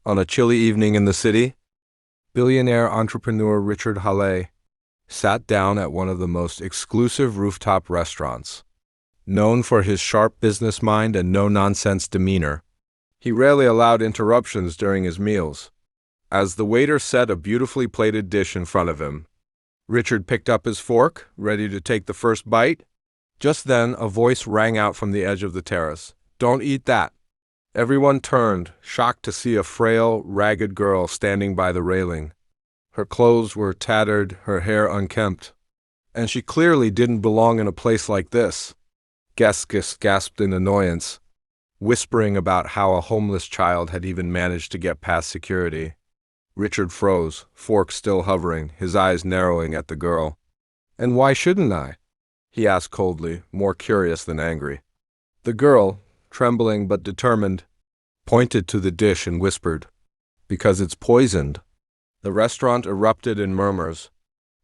On a chilly evening in the city, billionaire entrepreneur Richard Halley sat down at one of the most exclusive rooftop restaurants. Known for his sharp business mind and no-nonsense demeanor, he rarely allowed interruptions during his meals. As the waiter set a beautifully plated dish in front of him, Richard picked up his fork, ready to take the first bite. Just then, a voice rang out from the edge of the terrace. "Don't eat that." Everyone turned, shocked to see a frail, ragged girl standing by the railing. Her clothes were tattered, her hair unkempt, and she clearly didn't belong in a place like this. Guests gasped in annoyance, whispering about how a homeless child had even managed to get past security. Richard froze, fork still hovering, his eyes narrowing at the girl. "And why shouldn't I?" he asked coldly, more curious than angry. The girl, trembling but determined, pointed to the dish and whispered, "Because it's poisoned." The restaurant erupted in murmurs,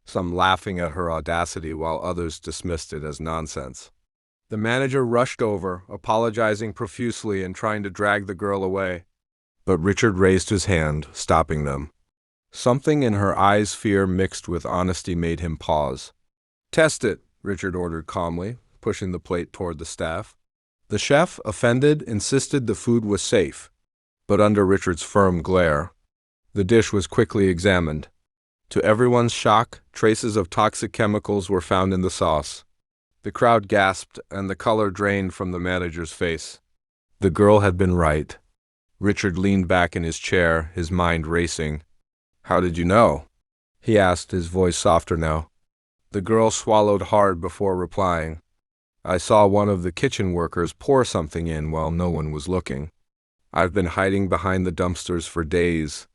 some laughing at her audacity while others dismissed it as nonsense. The manager rushed over, apologizing profusely and trying to drag the girl away. But Richard raised his hand, stopping them. Something in her eyes' fear mixed with honesty made him pause. "Test it," Richard ordered calmly, pushing the plate toward the staff. The chef, offended, insisted the food was safe, but under Richard's firm glare, the dish was quickly examined. To everyone's shock, traces of toxic chemicals were found in the sauce. The crowd gasped, and the color drained from the manager's face. The girl had been right. Richard leaned back in his chair, his mind racing. "How did you know?" he asked, his voice softer now. The girl swallowed hard before replying. "I saw one of the kitchen workers pour something in while no one was looking. I've been hiding behind the dumpsters for days,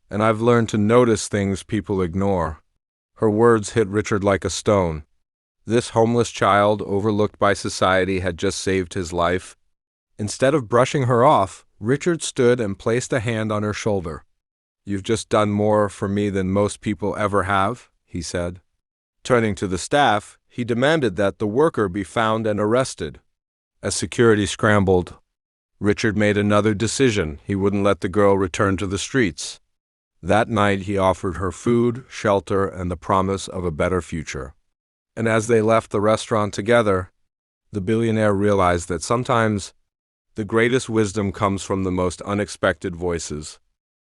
and I've learned to notice things people ignore." Her words hit Richard like a stone. This homeless child, overlooked by society, had just saved his life. Instead of brushing her off, Richard stood and placed a hand on her shoulder. "You've just done more for me than most people ever have," he said. Turning to the staff, he demanded that the worker be found and arrested. As security scrambled, Richard made another decision. He wouldn't let the girl return to the streets. That night he offered her food, shelter, and the promise of a better future. And as they left the restaurant together, the billionaire realized that sometimes the greatest wisdom comes from the most unexpected voices.